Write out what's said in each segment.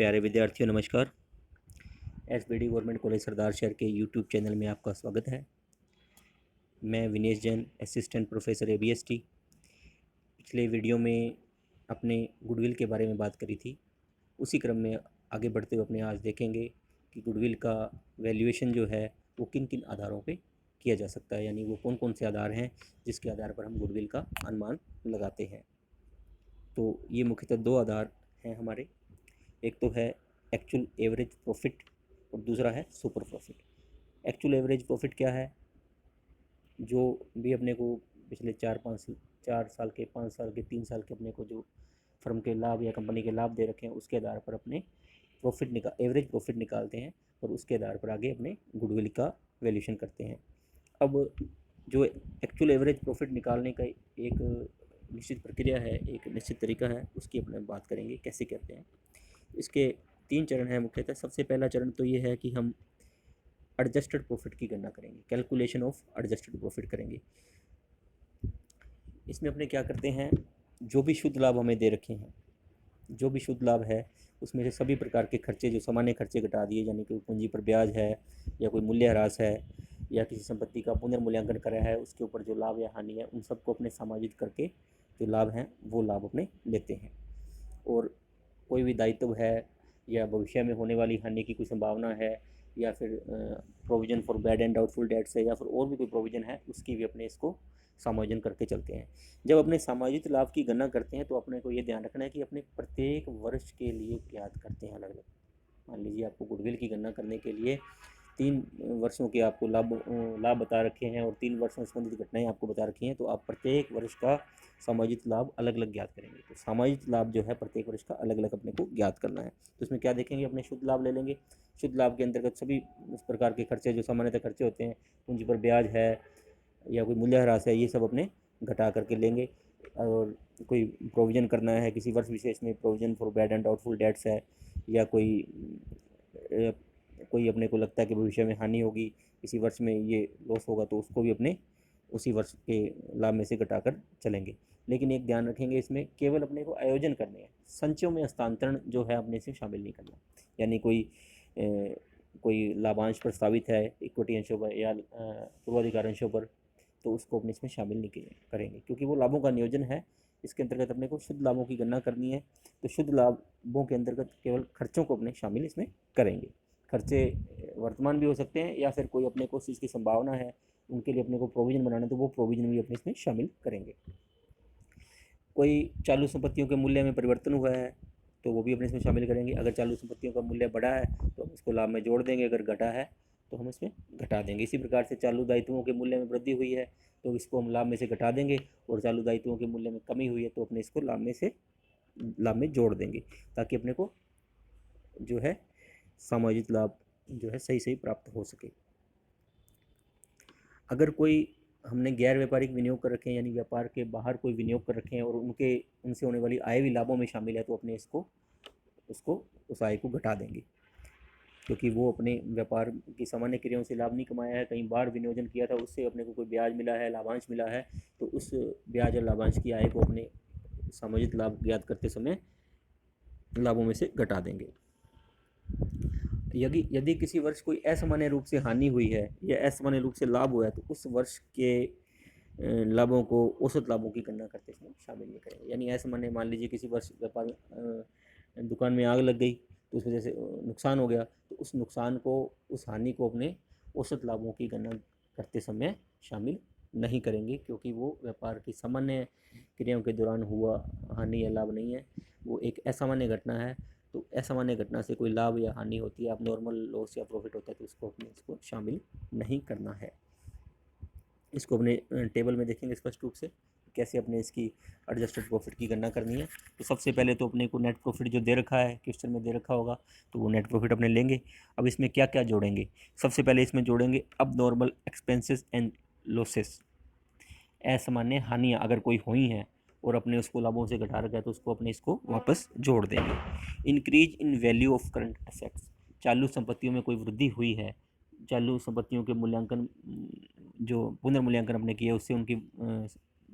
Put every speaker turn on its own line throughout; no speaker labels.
प्यारे विद्यार्थियों नमस्कार। एसबीडी गवर्नमेंट कॉलेज सरदार शहर के यूट्यूब चैनल में आपका स्वागत है। मैं विनेश जैन, असिस्टेंट प्रोफेसर एबीएसटी। पिछले वीडियो में अपने गुडविल के बारे में बात करी थी। उसी क्रम में आगे बढ़ते हुए अपने आज देखेंगे कि गुडविल का वैल्यूएशन जो है वो किन किन आधारों पे किया जा सकता है, यानी वो कौन कौन से आधार हैं जिसके आधार पर हम गुडविल का अनुमान लगाते हैं। तो ये मुख्यतः दो आधार हैं हमारे। एक तो है एक्चुअल एवरेज प्रॉफिट और दूसरा है super profit. Actual average profit क्या है? जो भी अपने को पिछले 4 साल के, 5 साल के, 3 साल के अपने को जो फर्म के लाभ या कंपनी के लाभ दे रखे हैं उसके आधार पर अपने एवरेज प्रॉफिट निकालते हैं और उसके आधार पर आगे अपने गुडविल का वैल्यूएशन करते हैं। अब जो एक्चुअल एवरेज प्रॉफिट निकालने का एक निश्चित प्रक्रिया है, एक निश्चित तरीका है, उसकी अपने बात करेंगे कैसे करते हैं। इसके 3 चरण हैं मुख्यतः। सबसे पहला चरण तो ये है कि हम एडजस्टेड प्रॉफिट की गणना करेंगे, कैलकुलेशन ऑफ एडजस्टेड प्रॉफिट करेंगे। इसमें अपने क्या करते हैं, जो भी शुद्ध लाभ हमें दे रखे हैं, जो भी शुद्ध लाभ है उसमें से सभी प्रकार के खर्चे, जो सामान्य खर्चे घटा दिए, यानी कि पूंजी पर ब्याज है या कोई मूल्यह्रास है या किसी संपत्ति का पुनर्मूल्यांकन करा है, उसके ऊपर जो लाभ या हानि है उन सबको अपने समायोजित करके जो लाभ हैं वो लाभ अपने लेते हैं। और कोई भी दायित्व है या भविष्य में होने वाली हानि की कोई संभावना है या फिर provision for bad and doubtful debts है या फिर और भी कोई प्रोविजन है, उसकी भी अपने इसको समायोजन करके चलते हैं। जब अपने समायोजित लाभ की गणना करते हैं तो अपने को ये ध्यान रखना है कि अपने प्रत्येक वर्ष के लिए ज्ञात करते हैं अलग अलग। मान लीजिए आपको गुडविल की गणना करने के लिए 3 वर्षों के आपको लाभ बता रखे हैं और 3 वर्षों से संबंधित घटनाएं आपको बता रखी हैं, तो आप प्रत्येक वर्ष का समायोजित लाभ अलग अलग ज्ञात करेंगे। तो समायोजित लाभ जो है प्रत्येक वर्ष का अलग अलग अपने को ज्ञात करना है। तो इसमें क्या देखेंगे, अपने शुद्ध लाभ ले लेंगे। शुद्ध लाभ के अंतर्गत सभी उस प्रकार के खर्चे जो सामान्यतः खर्चे होते हैं, पूंजी पर ब्याज है या कोई मूल्यह्रास है, ये सब अपने घटा करके लेंगे। और कोई प्रोविज़न करना है किसी वर्ष विशेष में, provision for bad and doubtful debts है या कोई अपने को लगता है कि भविष्य में हानि होगी, इसी वर्ष में ये लॉस होगा, तो उसको भी अपने उसी वर्ष के लाभ में से घटाकर चलेंगे। लेकिन एक ध्यान रखेंगे, इसमें केवल अपने को आयोजन करने हैं, संचयों में हस्तांतरण जो है अपने से शामिल नहीं करना। यानी कोई लाभांश प्रस्तावित है इक्विटी अंशों पर या पूर्वाधिकार अंशों पर, तो उसको अपने इसमें शामिल नहीं करेंगे, क्योंकि वो लाभों का नियोजन है। इसके अंतर्गत अपने को शुद्ध लाभों की गणना करनी है, तो शुद्ध लाभों के अंतर्गत केवल खर्चों को अपने शामिल इसमें करेंगे। खर्चे वर्तमान भी हो सकते हैं या फिर कोई अपने को चीज़ की संभावना है उनके लिए अपने को प्रोविज़न बनाना है, तो वो प्रोविज़न भी अपने इसमें शामिल करेंगे। कोई चालू संपत्तियों के मूल्य में परिवर्तन हुआ है तो वो भी अपने इसमें शामिल करेंगे। अगर चालू संपत्तियों का मूल्य बढ़ा है तो हम इसको लाभ में जोड़ देंगे, अगर घटा है तो हम इसमें घटा देंगे। इसी प्रकार से चालू दायित्वों के मूल्य में वृद्धि हुई है तो इसको हम लाभ में से घटा देंगे, और चालू दायित्वों के मूल्य में कमी हुई है तो अपने इसको लाभ में जोड़ देंगे, ताकि अपने को जो है समायोजित लाभ जो है सही सही प्राप्त हो सके। अगर कोई हमने गैर व्यापारिक विनियोग कर रखे हैं, यानी व्यापार के बाहर कोई विनियोग कर रखे हैं और उनसे होने वाली आय भी लाभों में शामिल है, तो अपने उस आय को घटा देंगे, क्योंकि वो अपने व्यापार की सामान्य क्रियाओं से लाभ नहीं कमाया है, कहीं बाहर विनियोजन किया था, उससे अपने को कोई ब्याज मिला है, लाभांश मिला है, तो उस ब्याज और लाभांश की आय को अपने समायोजित लाभ ज्ञात करते समय लाभों में से घटा देंगे। यदि किसी वर्ष कोई असामान्य रूप से हानि हुई है या असामान्य रूप से लाभ हुआ है, तो उस वर्ष के लाभों को औसत लाभों की गणना करते समय शामिल नहीं करेंगे। यानी असामान्य, मान लीजिए किसी वर्ष व्यापार दुकान में आग लग गई तो उस वजह से नुकसान हो गया, तो उस नुकसान को, उस हानि को अपने औसत लाभों की गणना करते समय शामिल नहीं करेंगे, क्योंकि वो व्यापार की सामान्य क्रियाओं के दौरान हुआ हानि या लाभ नहीं है, वो एक असामान्य घटना है। तो असामान्य घटना से कोई लाभ या हानि होती है, अब नॉर्मल लॉस या प्रॉफिट होता है, तो इसको शामिल नहीं करना है। इसको अपने टेबल में देखेंगे स्पष्ट रूप से कैसे अपने इसकी एडजस्टेड प्रॉफिट की गणना करनी है। तो सबसे पहले तो अपने को नेट प्रॉफिट जो दे रखा है, क्वेश्चन में दे रखा होगा, तो वो नेट प्रॉफिट अपने लेंगे। अब इसमें क्या क्या जोड़ेंगे? सबसे पहले इसमें जोड़ेंगे अब नॉर्मल एक्सपेंसेस एंड लॉसेस। असामान्य हानियाँ अगर कोई हुई हैं और अपने उसको लाभों से घटा रखा है, तो उसको अपने इसको वापस जोड़ देंगे। Increase in value of current assets, चालू संपत्तियों में कोई वृद्धि हुई है, चालू संपत्तियों के मूल्यांकन जो पुनर्मूल्यांकन अपने किए उससे उनकी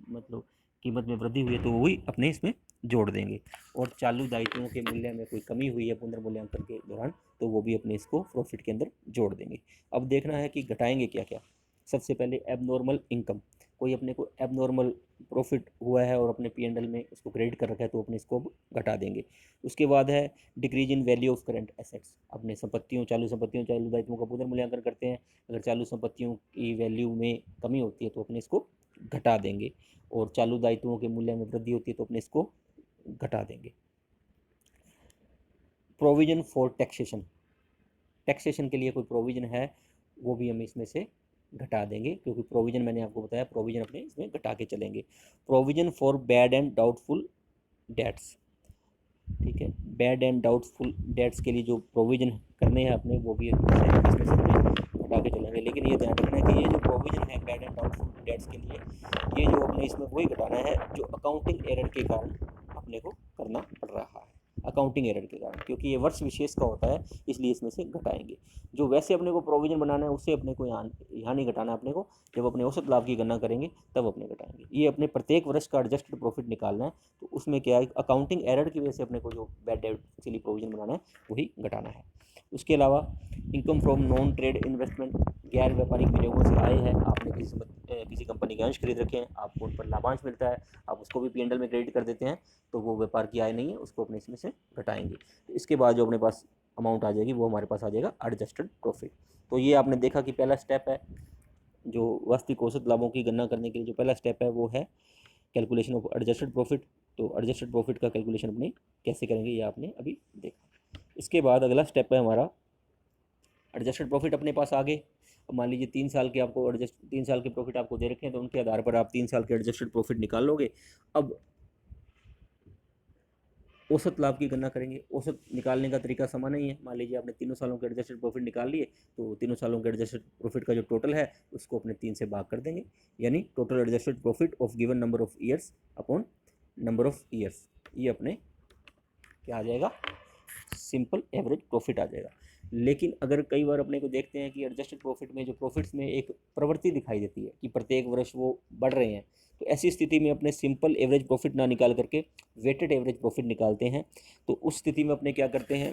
मतलब कीमत में वृद्धि हुई है तो वही अपने इसमें जोड़ देंगे। और चालू दायित्वों के मूल्य में कोई कमी हुई है पुनर्मूल्यांकन के दौरान तो वो भी अपने इसको प्रॉफिट के अंदर जोड़ देंगे। अब देखना है कि घटाएंगे क्या क्या। सबसे पहले एबनॉर्मल इनकम, कोई अपने को एबनॉर्मल प्रॉफिट हुआ है और अपने P&L में उसको क्रेडिट कर रखा है तो अपने इसको घटा देंगे। उसके बाद है decrease in value of current assets, अपने संपत्तियों चालू दायित्वों का पुनर्मूल्यांकन करते हैं, अगर चालू संपत्तियों की वैल्यू में कमी होती है तो अपने इसको घटा देंगे, और चालू दायित्वों के मूल्य में वृद्धि होती है तो अपने इसको घटा देंगे। प्रोविजन फॉर टैक्सेशन, टैक्सेशन के लिए कोई प्रोविजन है वो भी हम इसमें से घटा देंगे, क्योंकि प्रोविजन मैंने आपको बताया प्रोविजन अपने इसमें घटा के चलेंगे। Provision for bad and doubtful debts, ठीक है, बैड एंड डाउटफुल डेट्स के लिए जो प्रोविजन करने हैं अपने वो भी इसमें से घटा के चलेंगे। लेकिन ये ध्यान रखना है कि ये जो प्रोविजन है बैड एंड डाउटफुल डेट्स के लिए, ये जो अपने इसमें वही घटाना है जो अकाउंटिंग एरर के कारण अपने को करना पड़ रहा है, अकाउंटिंग एरर के कारण, क्योंकि ये वर्ष विशेष का होता है इसलिए इसमें से घटाएंगे। जो वैसे अपने को प्रोविजन बनाना है उससे अपने को यहाँ नहीं घटाना, अपने को जब अपने औसत लाभ की गणना करेंगे तब अपने घटाएंगे। ये अपने प्रत्येक वर्ष का एडजस्टेड प्रॉफिट निकालना है, तो उसमें क्या है अकाउंटिंग एरर की वजह से अपने को जो बैड डेट के लिए प्रोविजन बनाना है वही घटाना है। उसके अलावा income from non trade investment, गैर व्यापारिक विनियोगों से आए हैं, आपने किसी कंपनी के अंश खरीद रखे हैं, आपको उन पर लाभांश मिलता है, आप उसको भी P&L में क्रेडिट कर देते हैं तो वो व्यापार की आय नहीं है, उसको अपने इसमें से घटाएंगे। तो इसके बाद जो अपने पास अमाउंट आ जाएगी वो हमारे पास आ जाएगा एडजस्टेड प्रॉफिट। तो ये आपने देखा कि पहला स्टेप है जो वास्तविक औसत लाभों की गणना करने के लिए जो पहला स्टेप है वो है कैलकुलेशन ऑफ एडजस्टेड प्रॉफिट। तो एडजस्टेड प्रॉफिट का कैलकुलेशन अपने कैसे करेंगे ये आपने अभी देखा। इसके बाद अगला स्टेप है हमारा एडजस्टेड प्रॉफिट अपने पास आ गए। मान लीजिए 3 साल के आपको 3 साल के प्रॉफिट आपको दे रखे हैं तो उनके आधार पर आप 3 साल के एडजस्टेड प्रॉफिट निकाल लोगे। अब औसत लाभ की गणना करेंगे। औसत निकालने का तरीका समान ही है। मान लीजिए आपने 3 सालों के एडजस्टेड प्रॉफिट निकाल लिए तो 3 सालों के एडजस्टेड प्रॉफिट का जो टोटल है उसको अपने 3 से भाग कर देंगे, यानी total adjusted profit of given number of years upon number of years, ये अपने क्या आ जाएगा सिंपल एवरेज प्रॉफिट आ जाएगा। लेकिन अगर कई बार अपने को देखते हैं कि एडजस्टेड प्रॉफिट में जो प्रॉफिट्स में एक प्रवृत्ति दिखाई देती है कि प्रत्येक वर्ष वो बढ़ रहे हैं, तो ऐसी स्थिति में अपने सिंपल एवरेज प्रॉफिट ना निकाल करके वेटेड एवरेज प्रॉफिट निकालते हैं। तो उस स्थिति में अपने क्या करते हैं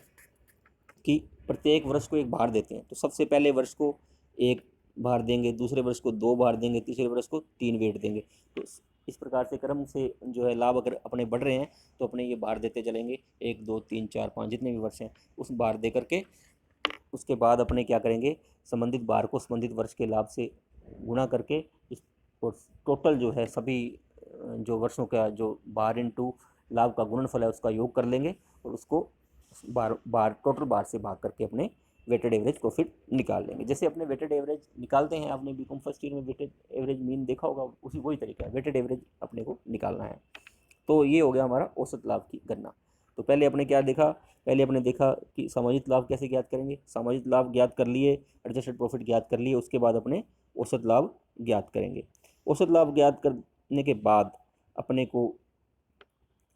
कि प्रत्येक वर्ष को एक भार देते हैं। तो सबसे पहले वर्ष को 1 भार देंगे, दूसरे वर्ष को 2 भार देंगे, तीसरे वर्ष को 3 वेट देंगे। तो इस प्रकार से क्रम से जो है लाभ अगर अपने बढ़ रहे हैं तो अपने ये भार देते चलेंगे, 1 2 3 4 5 जितने भी वर्ष हैं उस भार दे करके उसके बाद अपने क्या करेंगे संबंधित भार को संबंधित वर्ष के लाभ से गुणा करके इस टोटल जो है सभी जो वर्षों का जो भार इंटू लाभ का गुणनफल है उसका योग कर लेंगे और उसको बार टोटल बार से भाग करके अपने वेटेड एवरेज प्रॉफिट निकाल लेंगे। जैसे अपने वेटेड एवरेज निकालते हैं, आपने बीकॉम फर्स्ट ईयर में वेटेड एवरेज मीन देखा होगा, उसी वही तरीका है, वेटेड एवरेज अपने को निकालना है। तो ये हो गया हमारा औसत लाभ की गणना। तो पहले अपने क्या देखा, पहले अपने देखा कि सामाजिक लाभ कैसे ज्ञात करेंगे। सामाजिक लाभ ज्ञात कर लिए, एडजस्टेड प्रॉफिट ज्ञात कर लिए, उसके बाद अपने औसत लाभ ज्ञात करेंगे। औसत लाभ ज्ञात करने के बाद अपने को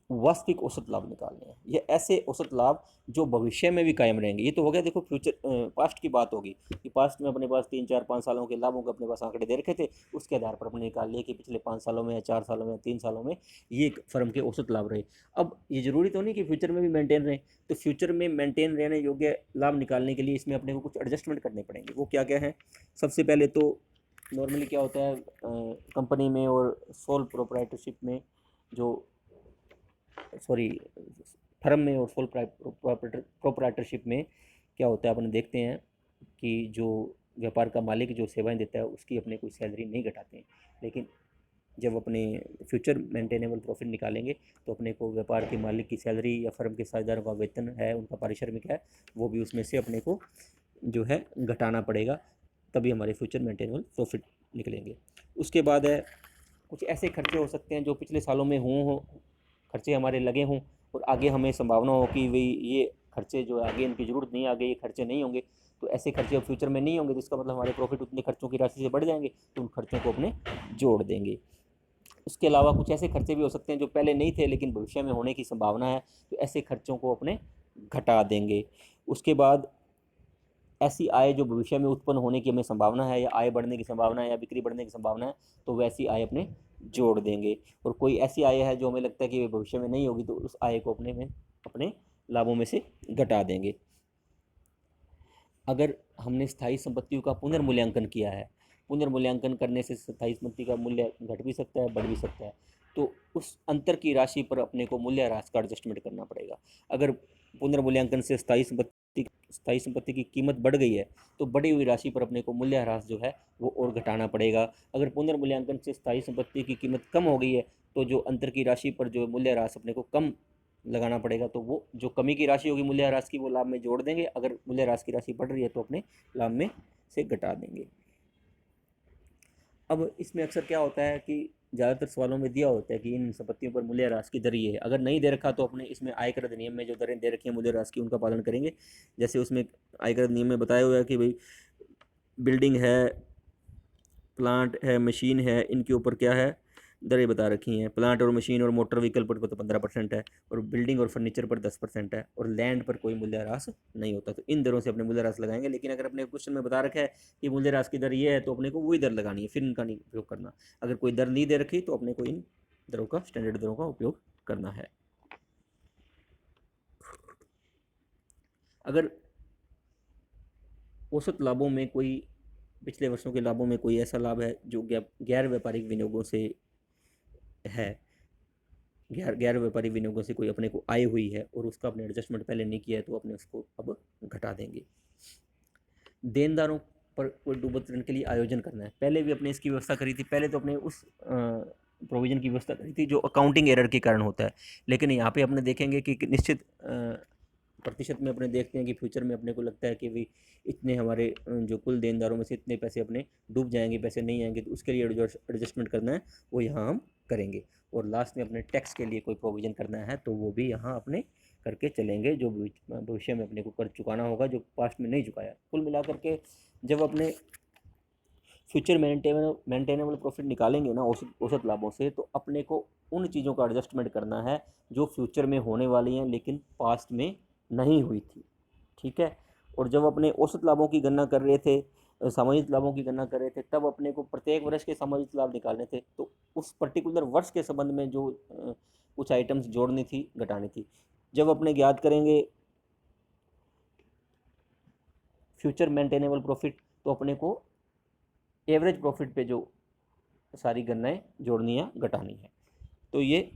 वास्तविक औसत लाभ निकालने हैं। ये ऐसे औसत लाभ जो भविष्य में भी कायम रहेंगे। ये तो हो गया देखो फ्यूचर पास्ट की बात होगी कि पास्ट में अपने पास 3 4 5 सालों के लाभों के अपने पास आंकड़े दे रखे थे, उसके आधार पर अपने निकाल लिए कि पिछले 5 सालों में या 4 सालों में या 3 सालों में ये फर्म के औसत लाभ रहे। अब ये जरूरी तो नहीं कि फ्यूचर में भी मेंटेन रहे, तो फ्यूचर में मेंटेन रहने योग्य लाभ निकालने के लिए इसमें अपने को कुछ एडजस्टमेंट करने पड़ेंगे। वो क्या क्या है, सबसे पहले तो नॉर्मली क्या होता है कंपनी में और सोल प्रोप्राइटरशिप में जो फर्म में और सोल प्रोप्राइटरशिप में क्या होता है, अपने देखते हैं कि जो व्यापार का मालिक जो सेवाएं देता है उसकी अपने कोई सैलरी नहीं घटाते हैं। लेकिन जब अपने फ्यूचर मेंटेनेबल प्रॉफिट निकालेंगे तो अपने को व्यापार के मालिक की सैलरी या फर्म के साझेदारों का वेतन है, उनका पारिश्रमिक है, वो भी उसमें से अपने को जो है घटाना पड़ेगा, तभी हमारे फ्यूचर मेंटेनेबल प्रॉफिट निकलेंगे। उसके बाद है कुछ ऐसे खर्चे हो सकते हैं जो पिछले सालों में हों खर्चे हमारे लगे हों और आगे हमें संभावना हो कि भाई ये खर्चे जो है आगे इनकी ज़रूरत नहीं, आगे ये खर्चे नहीं होंगे, तो ऐसे खर्चे अब फ्यूचर में नहीं होंगे, तो इसका मतलब हमारे प्रॉफिट उतने खर्चों की राशि से बढ़ जाएंगे, तो उन खर्चों को अपने जोड़ देंगे। उसके अलावा कुछ ऐसे खर्चे भी हो सकते हैं जो पहले नहीं थे लेकिन भविष्य में होने की संभावना है, तो ऐसे खर्चों को अपने घटा देंगे। उसके बाद ऐसी आय जो भविष्य में उत्पन्न होने की हमें संभावना है या आय बढ़ने की संभावना है या बिक्री बढ़ने की संभावना है, तो वैसी आय अपने जोड़ देंगे। और कोई ऐसी आय है जो हमें लगता है कि भविष्य में नहीं होगी, तो उस आय को अपने लाभों में से घटा देंगे। अगर हमने स्थायी संपत्तियों का पुनर्मूल्यांकन किया है, पुनर्मूल्यांकन करने से स्थायी संपत्ति का मूल्य घट भी सकता है, बढ़ भी सकता है, तो उस अंतर की राशि पर अपने को मूल्यह्रास का एडजस्टमेंट करना पड़ेगा। अगर पुनर्मूल्यांकन से स्थायी संपत्ति की कीमत बढ़ गई है, तो बढ़ी हुई राशि पर अपने को मूल्यह्रास जो है वो और घटाना पड़ेगा। अगर पुनर्मूल्यांकन से स्थायी संपत्ति की कीमत कम हो गई है, तो जो अंतर की राशि पर जो मूल्यह्रास अपने को कम लगाना पड़ेगा, तो वो जो कमी की राशि होगी मूल्यह्रास की, वो लाभ में जोड़ देंगे। अगर मूल्यह्रास की राशि बढ़ रही है तो अपने लाभ में से घटा देंगे। अब इसमें अक्सर क्या होता है कि ज़्यादातर सवालों में दिया होता है कि इन संपत्तियों पर मूल्यह्रास की दर ये है। अगर नहीं दे रखा तो अपने इसमें आयकर अधिनियम में जो दरें दे रखी हैं मूल्यह्रास की, उनका पालन करेंगे। जैसे उसमें आयकर अधिनियम में बताया हुआ है कि भाई बिल्डिंग है, प्लांट है, मशीन है, इनके ऊपर क्या है, दरें बता रखी हैं। प्लांट और मशीन और मोटर व्हीकल पर तो 15% है, और बिल्डिंग और फर्नीचर पर 10% है, और लैंड पर कोई मूल्यह्रास नहीं होता। तो इन दरों से अपने मूल्यह्रास लगाएंगे। लेकिन अगर अपने क्वेश्चन में बता रखा है कि मूल्यह्रास की दर ये है, तो अपने को वही दर लगानी है, फिर इनका नहीं उपयोग करना। अगर कोई दर नहीं दे रखी तो अपने को इन दरों का, स्टैंडर्ड दरों का उपयोग करना है। अगर औसत लाभों में कोई, पिछले वर्षों के लाभों में कोई ऐसा लाभ है जो गैर व्यापारिक विनियोगों से है, गैर व्यापारी विनियोगों से कोई अपने को आय हुई है और उसका अपने एडजस्टमेंट पहले नहीं किया है, तो अपने उसको अब घटा देंगे। देनदारों पर कोई डूबत ऋण के लिए आयोजन करना है, पहले भी अपने इसकी व्यवस्था करी थी। पहले तो अपने उस प्रोविजन की व्यवस्था करी थी जो अकाउंटिंग एरर के कारण होता है। लेकिन यहाँ पे अपने देखेंगे कि निश्चित प्रतिशत में अपने देखते हैं कि फ्यूचर में अपने को लगता है कि भाई इतने हमारे जो कुल देनदारों में से इतने पैसे अपने डूब जाएंगे, पैसे नहीं आएंगे, तो उसके लिए एडजस्टमेंट करना है, वो यहाँ हम करेंगे। और लास्ट में अपने टैक्स के लिए कोई प्रोविज़न करना है, तो वो भी यहाँ अपने करके चलेंगे, जो भविष्य में अपने को कर चुकाना होगा, जो पास्ट में नहीं चुकाया। कुल मिला करके जब अपने फ्यूचर मेंटेनेबल प्रॉफिट निकालेंगे ना औसत लाभों से, तो अपने को उन चीज़ों का एडजस्टमेंट करना है जो फ्यूचर में होने वाली हैं लेकिन पास्ट में नहीं हुई थी। ठीक है। और जब अपने औसत लाभों की गणना कर रहे थे, सामाजिक लाभों की गणना कर रहे थे, तब अपने को प्रत्येक वर्ष के सामाजिक लाभ निकालने थे, तो उस पर्टिकुलर वर्ष के संबंध में जो कुछ आइटम्स जोड़नी थी, घटानी थी। जब अपने ज्ञात करेंगे फ्यूचर मेंटेनेबल प्रॉफिट, तो अपने को एवरेज प्रॉफिट पे जो सारी गणनाएं जोड़नी या घटानी है। तो ये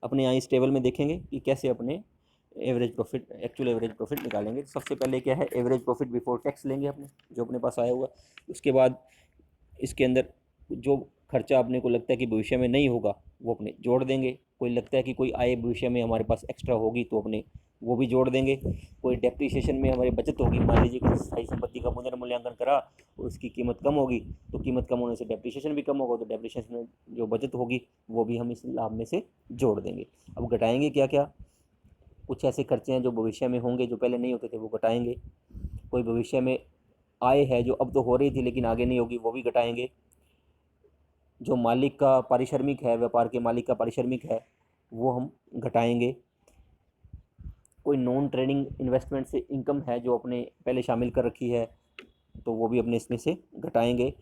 अपने यहाँ इस टेबल में देखेंगे कि कैसे अपने average profit, actual average profit निकालेंगे। सबसे पहले क्या है, एवरेज प्रॉफिट बिफोर टैक्स लेंगे अपने, जो अपने पास आया हुआ। उसके बाद इसके अंदर जो खर्चा अपने को लगता है कि भविष्य में नहीं होगा, वो अपने जोड़ देंगे। कोई लगता है कि कोई आय भविष्य में हमारे पास एक्स्ट्रा होगी, तो अपने वो भी जोड़ देंगे। कोई डेप्रिसिएशन में हमारी बचत होगी, मान लीजिए कि स्थायी संपत्ति का पुनर्मूल्यांकन करा, उसकी कीमत कम होगी, तो कीमत कम होने से डेप्रिसिएशन भी कम होगा, तो डेप्रिसिएशन में जो बचत होगी वो भी हम इस लाभ में से जोड़ देंगे। अब घटाएंगे क्या क्या, कुछ ऐसे खर्चे हैं जो भविष्य में होंगे, जो पहले नहीं होते थे, वो घटाएंगे। कोई भविष्य में आय है जो अब तो हो रही थी लेकिन आगे नहीं होगी, वो भी घटाएंगे। जो मालिक का पारिश्रमिक है, व्यापार के मालिक का पारिश्रमिक है, वो हम घटाएंगे। कोई नॉन ट्रेडिंग इन्वेस्टमेंट से इनकम है जो अपने पहले शामिल कर रखी है, तो वो भी अपने इसमें से घटाएंगे।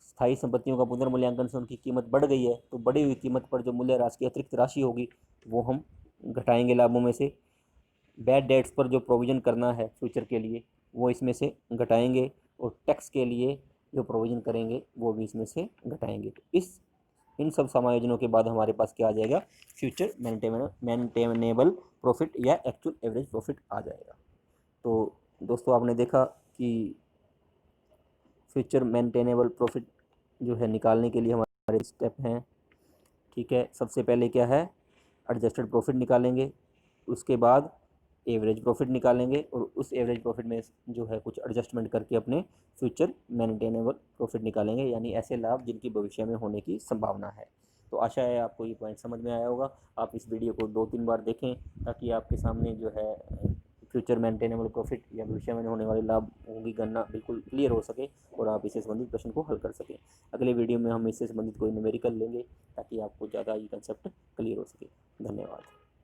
स्थायी संपत्तियों का पुनर्मूल्यांकन से उनकी कीमत बढ़ गई है, तो बढ़ी हुई कीमत पर जो मूल्यह्रास की अतिरिक्त राशि होगी, वो हम घटाएंगे लाभों में से। बैड डेट्स पर जो प्रोविज़न करना है फ्यूचर के लिए, वो इसमें से घटाएंगे। और टैक्स के लिए जो प्रोविज़न करेंगे, वो भी इसमें से घटाएंगे। तो इन सब समायोजनों के बाद हमारे पास क्या आ जाएगा, फ्यूचर मेंटेनेबल प्रॉफिट या एक्चुअल एवरेज प्रॉफिट आ जाएगा। तो दोस्तों, आपने देखा कि फ्यूचर मेंटेनेबल प्रॉफिट जो है निकालने के लिए हमारे स्टेप हैं। ठीक है। सबसे पहले क्या है, एडजस्टेड प्रॉफिट निकालेंगे, उसके बाद एवरेज प्रॉफिट निकालेंगे, और उस एवरेज प्रॉफिट में जो है कुछ एडजस्टमेंट करके अपने फ्यूचर मेंटेनेबल प्रॉफिट निकालेंगे, यानी ऐसे लाभ जिनकी भविष्य में होने की संभावना है। तो आशा है आपको ये पॉइंट समझ में आया होगा। आप इस वीडियो को 2-3 बार देखें, ताकि आपके सामने जो है फ्यूचर मेंटेनेबल प्रॉफिट या भविष्य में होने वाले लाभों की गणना बिल्कुल क्लियर हो सके, और आप इससे संबंधित प्रश्न को हल कर सकें। अगले वीडियो में हम इससे संबंधित कोई न्यूमेरिकल लेंगे, ताकि आपको ज़्यादा ये कंसेप्ट क्लियर हो सके। धन्यवाद।